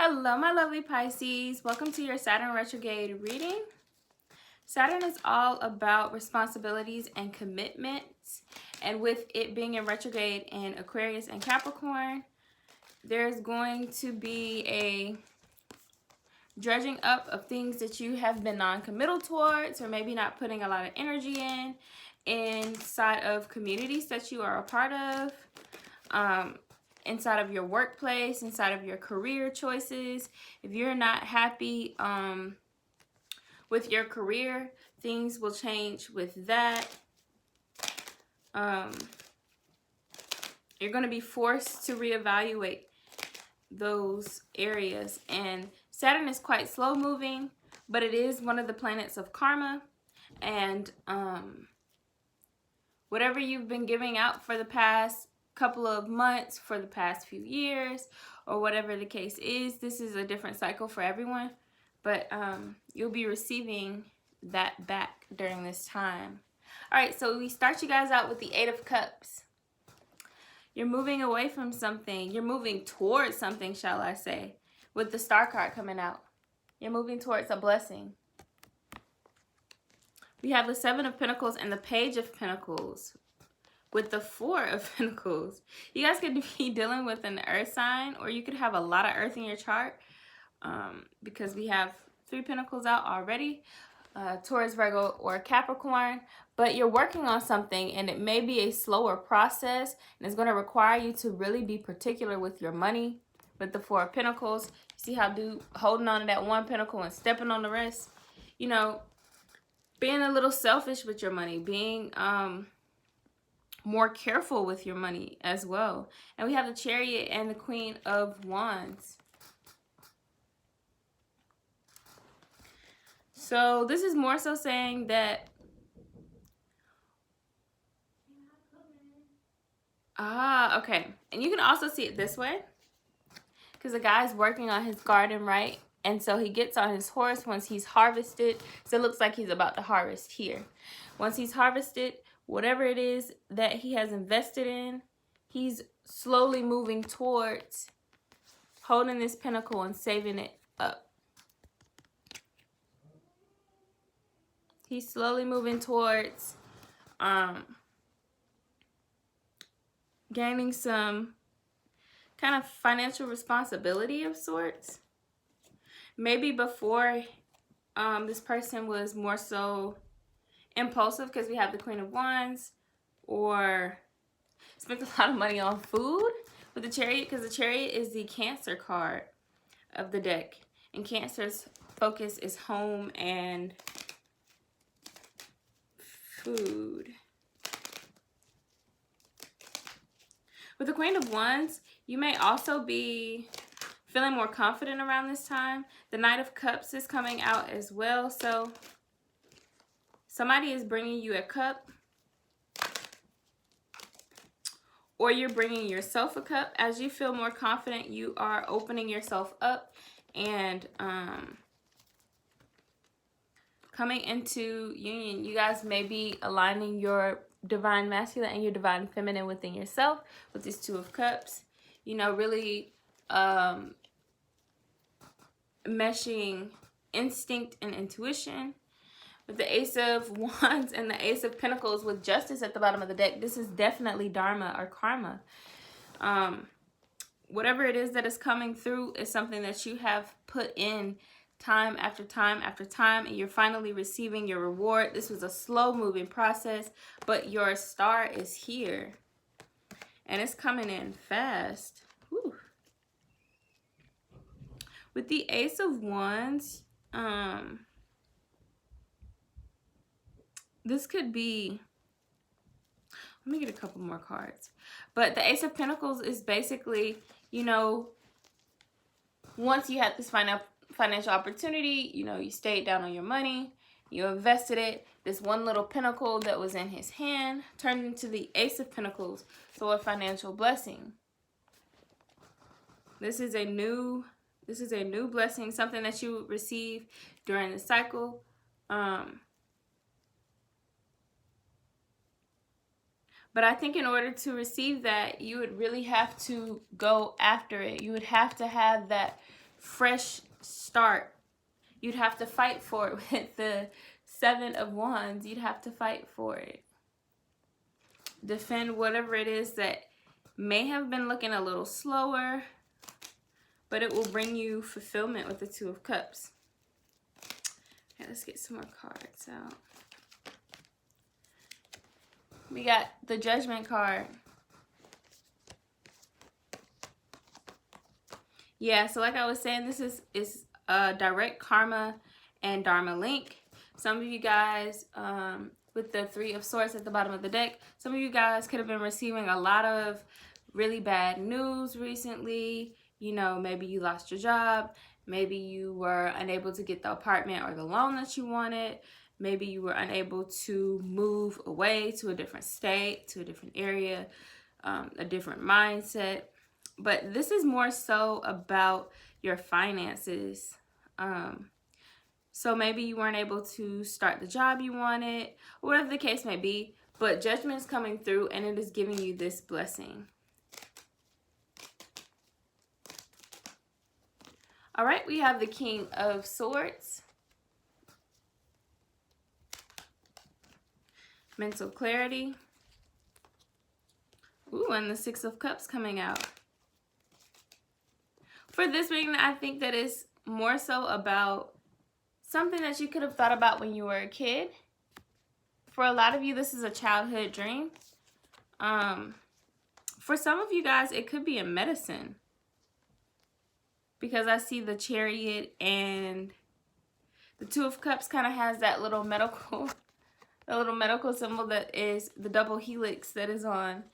Hello, my lovely Pisces. Welcome to your Saturn Retrograde reading. Saturn is all about responsibilities and commitments. And with it being in retrograde in Aquarius and Capricorn, there's going to be a dredging up of things that you have been non-committal towards, or maybe not putting a lot of energy inside of communities that you are a part of. Inside of your workplace, inside of your career choices. If you're not happy with your career, things will change with that. You're going to be forced to reevaluate those areas. And Saturn is quite slow moving, but it is one of the planets of karma. And whatever you've been giving out for the past couple of months, for the past few years, or whatever the case is, this is a different cycle for everyone, but you'll be receiving that back during this time. All right, so we start you guys out with the Eight of Cups. You're moving away from something. You're moving towards something, shall I say, with the Star card coming out. You're moving towards a blessing. We have the Seven of Pentacles and the Page of Pentacles with the Four of Pentacles. You guys could be dealing with an earth sign, or you could have a lot of earth in your chart because we have 3 Pentacles out already, Taurus, Virgo, or Capricorn. But you're working on something, and it may be a slower process, and it's going to require you to really be particular with your money. With the Four of Pentacles, you see how dude holding on to that one pentacle and stepping on the rest? You know, being a little selfish with your money, being more careful with your money as well. And we have the Chariot and the Queen of Wands. So this is more so saying that okay. And you can also see it this way, because the guy's working on his garden, right? And so he gets on his horse once he's harvested. So it looks like he's about to harvest here. Once he's harvested, whatever it is that he has invested in, he's slowly moving towards holding this pentacle and saving it up. He's slowly moving towards gaining some kind of financial responsibility of sorts. Maybe before this person was more so impulsive, because we have the Queen of Wands, or spent a lot of money on food with the Chariot, because the Chariot is the Cancer card of the deck, and Cancer's focus is home and food. With the Queen of Wands, you may also be feeling more confident around this time. The Knight of Cups is coming out as well, so somebody is bringing you a cup, or you're bringing yourself a cup. As you feel more confident, you are opening yourself up and coming into union. You guys may be aligning your divine masculine and your divine feminine within yourself with this Two of Cups. You know, really meshing instinct and intuition. With the Ace of Wands and the Ace of Pentacles with Justice at the bottom of the deck, this is definitely Dharma or Karma. Whatever it is that is coming through is something that you have put in time after time after time, and you're finally receiving your reward. This was a slow moving process, but your star is here, and it's coming in fast. Whew. With the Ace of Wands, this could be, let me get a couple more cards. But the Ace of Pentacles is basically, you know, once you had this financial opportunity, you know, you stayed down on your money, you invested it. This one little pentacle that was in his hand turned into the Ace of Pentacles, so a financial blessing. This is a new blessing, something that you receive during the cycle. But I think in order to receive that, you would really have to go after it. You would have to have that fresh start. You'd have to fight for it with the 7 of Wands. You'd have to fight for it. Defend whatever it is that may have been looking a little slower, but it will bring you fulfillment with the 2 of Cups. Okay, let's get some more cards out. We got the Judgment card. Yeah, so like I was saying, this is a direct karma and dharma link. Some of you guys, with the 3 of Swords at the bottom of the deck, some of you guys could have been receiving a lot of really bad news recently. You know, maybe you lost your job. Maybe you were unable to get the apartment or the loan that you wanted. Maybe you were unable to move away to a different state, to a different area, a different mindset. But this is more so about your finances. So maybe you weren't able to start the job you wanted, or whatever the case may be. But Judgment is coming through and it is giving you this blessing. All right, we have the King of Swords. Mental clarity. Ooh, and the 6 of Cups coming out. For this reading, I think that it's more so about something that you could have thought about when you were a kid. For a lot of you, this is a childhood dream. For some of you guys, it could be a medicine. Because I see the Chariot and the 2 of Cups kind of has that little medical, the little medical symbol that is the double helix that is on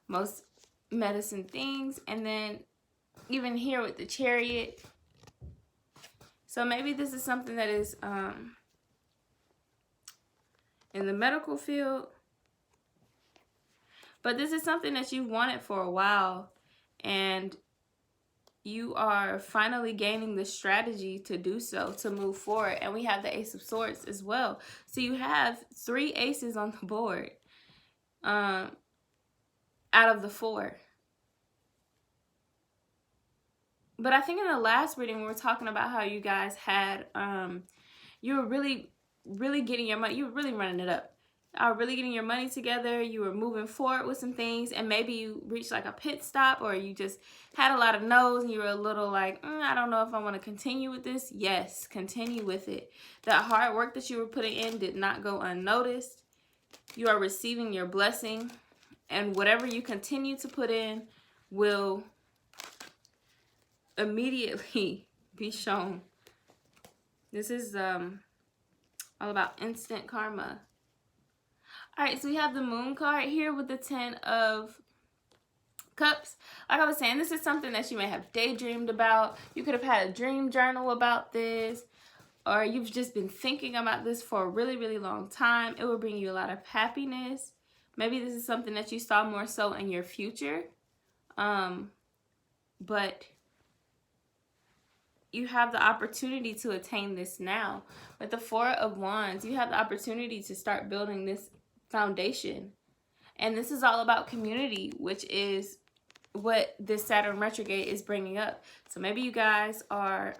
most medicine things. And then even here with the Chariot. So maybe this is something that is in the medical field. But this is something that you wanted for a while. And you are finally gaining the strategy to do so, to move forward. And we have the Ace of Swords as well. So you have 3 aces on the board out of the 4. But I think in the last reading, we were talking about how you guys had, you were really getting your money. You were really running it up. Really getting your money together. You were moving forward with some things. And maybe you reached like a pit stop, or you just had a lot of no's and you were a little like, I don't know if I want to continue with this. Yes, continue with it. That hard work that you were putting in did not go unnoticed. You are receiving your blessing. And whatever you continue to put in will immediately be shown. This is all about instant karma. All right, so we have the Moon card here with the 10 of Cups. Like I was saying, this is something that you may have daydreamed about. You could have had a dream journal about this, or you've just been thinking about this for a really, really long time. It will bring you a lot of happiness. Maybe this is something that you saw more so in your future. But you have the opportunity to attain this now. With the 4 of Wands, you have the opportunity to start building this foundation. And this is all about community, which is what this Saturn retrograde is bringing up. So maybe you guys are,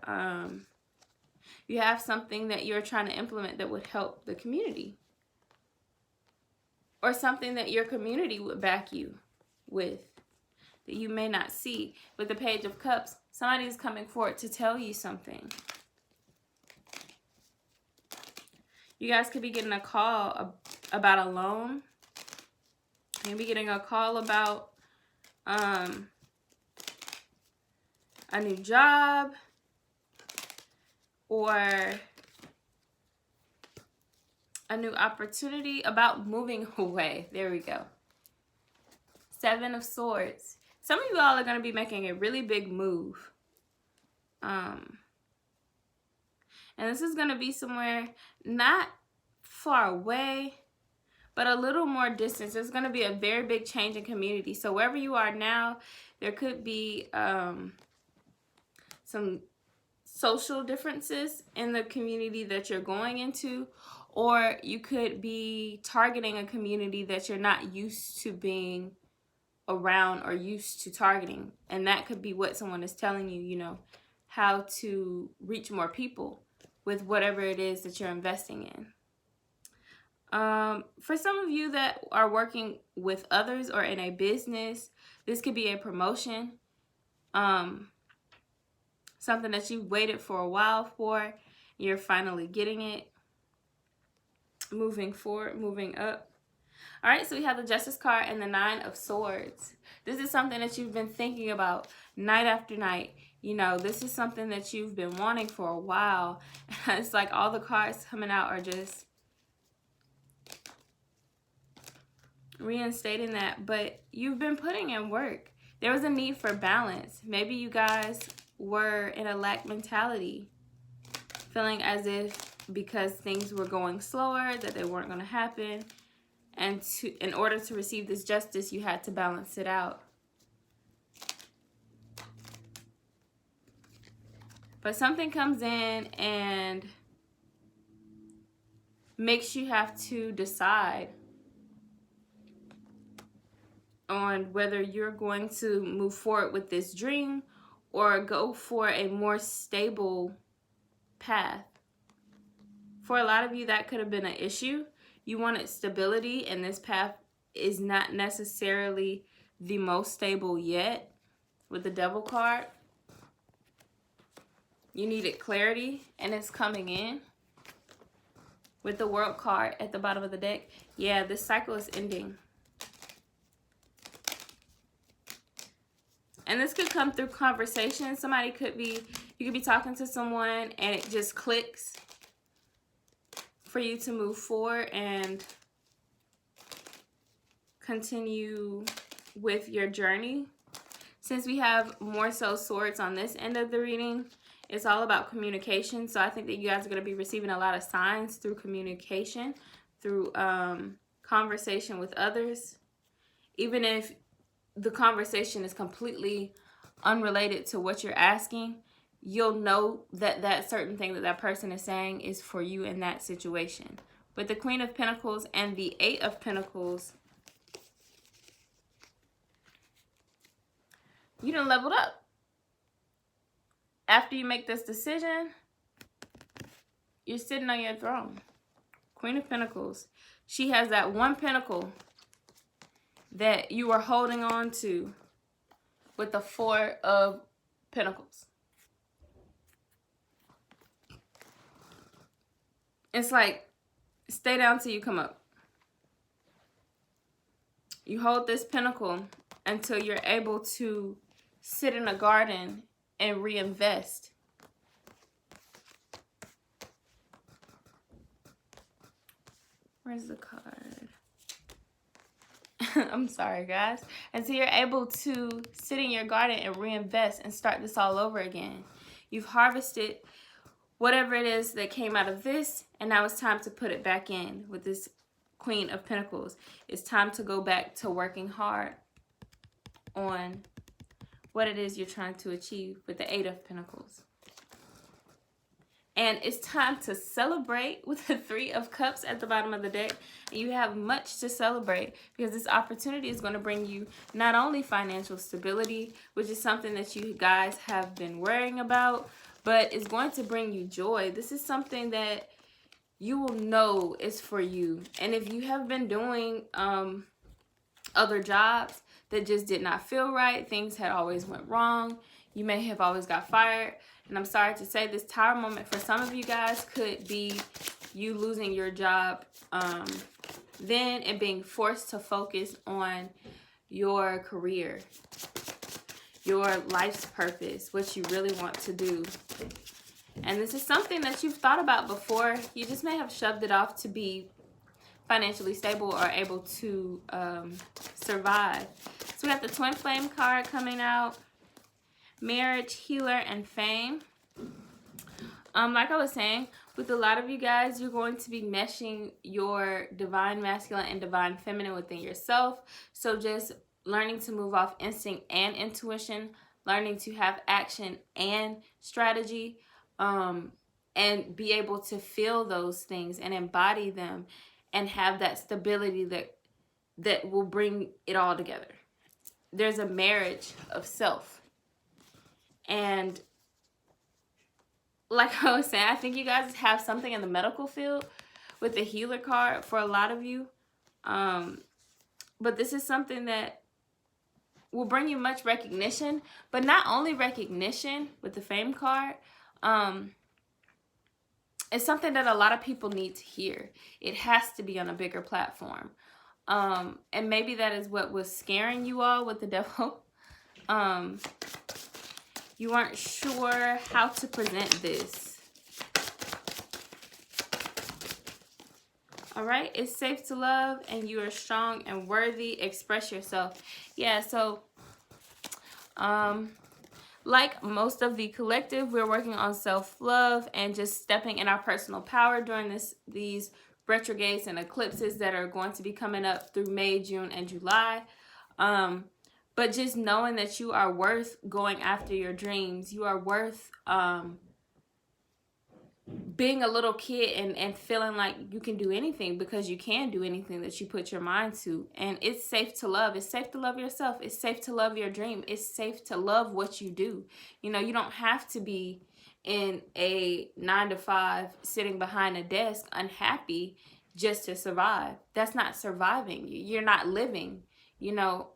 you have something that you're trying to implement that would help the community. Or something that your community would back you with that you may not see. With the Page of Cups, somebody is coming forward to tell you something. You guys could be getting a call about a loan. Maybe getting a call about a new job, or a new opportunity, about moving away. There we go. 7 of Swords. Some of you all are going to be making a really big move. And this is going to be somewhere not far away, but a little more distance. There's going to be a very big change in community. So wherever you are now, there could be some social differences in the community that you're going into, or you could be targeting a community that you're not used to being around or used to targeting. And that could be what someone is telling you, you know, how to reach more people with whatever it is that you're investing in. For some of you that are working with others or in a business, this could be a promotion, something that you waited for a while for. You're finally getting it. Moving forward, moving up. All right, so we have the Justice card and the Nine of Swords. This is something that you've been thinking about night after night. You know, this is something that you've been wanting for a while. It's like all the cards coming out are just reinstating that, but you've been putting in work. There was a need for balance. Maybe you guys were in a lack mentality, feeling as if because things were going slower that they weren't going to happen, and in order to receive this justice, you had to balance it out. But something comes in and makes you have to decide on whether you're going to move forward with this dream or go for a more stable path. For a lot of you, that could have been an issue. You wanted stability, and this path is not necessarily the most stable yet. With the Devil card, you needed clarity, and it's coming in. With the World card at the bottom of the deck, yeah, this cycle is ending. And this could come through conversation. You could be talking to someone and it just clicks for you to move forward and continue with your journey. Since we have more so swords on this end of the reading, it's all about communication. So I think that you guys are going to be receiving a lot of signs through communication, through conversation with others. Even if the conversation is completely unrelated to what you're asking, you'll know that that certain thing that that person is saying is for you in that situation. With the Queen of Pentacles and the Eight of Pentacles, you done leveled up. After you make this decision, you're sitting on your throne. Queen of Pentacles. She has that one pentacle that you are holding on to with the Four of Pentacles. It's like, stay down till you come up. You hold this pentacle until you're able to sit in a garden and reinvest. Where's the card? I'm sorry, guys. Until you're able to sit in your garden and reinvest and start this all over again. You've harvested whatever it is that came out of this, and now it's time to put it back in with this Queen of Pentacles. It's time to go back to working hard on what it is you're trying to achieve with the Eight of Pentacles. And it's time to celebrate with the Three of Cups at the bottom of the deck. And you have much to celebrate because this opportunity is going to bring you not only financial stability, which is something that you guys have been worrying about, but it's going to bring you joy. This is something that you will know is for you. And if you have been doing other jobs that just did not feel right, things had always went wrong, you may have always got fired. And I'm sorry to say, this Tower moment for some of you guys could be you losing your job then and being forced to focus on your career, your life's purpose, what you really want to do. And this is something that you've thought about before. You just may have shoved it off to be financially stable or able to survive. So we have the Twin Flame card coming out. Marriage, healer, and fame. Like I was saying, with a lot of you guys, you're going to be meshing your divine masculine and divine feminine within yourself. So just learning to move off instinct and intuition, learning to have action and strategy, and be able to feel those things and embody them and have that stability that will bring it all together. There's a marriage of self. And like I was saying, I think you guys have something in the medical field with the healer card for a lot of you. But this is something that will bring you much recognition, but not only recognition with the fame card. It's something that a lot of people need to hear. It has to be on a bigger platform. And maybe that is what was scaring you all with the devil. You weren't sure how to present this. All right, it's safe to love and you are strong and worthy. Express yourself. Yeah, so like most of the collective, we're working on self-love and just stepping in our personal power during these retrogrades and eclipses that are going to be coming up through May, June, and July. But just knowing that you are worth going after your dreams. You are worth being a little kid and feeling like you can do anything, because you can do anything that you put your mind to. And it's safe to love. It's safe to love yourself. It's safe to love your dream. It's safe to love what you do. You know, you don't have to be in a 9-to-5 sitting behind a desk unhappy just to survive. That's not surviving. You're not living, you know.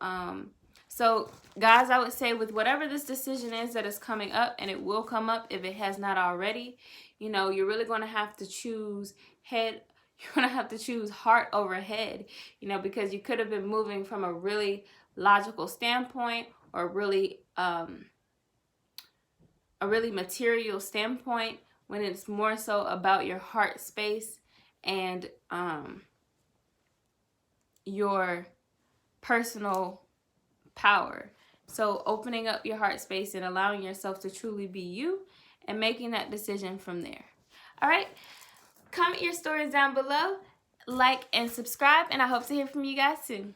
So guys, I would say with whatever this decision is that is coming up, and it will come up if it has not already, you know, you're really going to have to choose head. You're going to have to choose heart over head, you know, because you could have been moving from a really logical standpoint, or really a really material standpoint, when it's more so about your heart space and your personal power. So opening up your heart space and allowing yourself to truly be you and making that decision from there. All right, comment your stories down below, like and subscribe, and I hope to hear from you guys soon.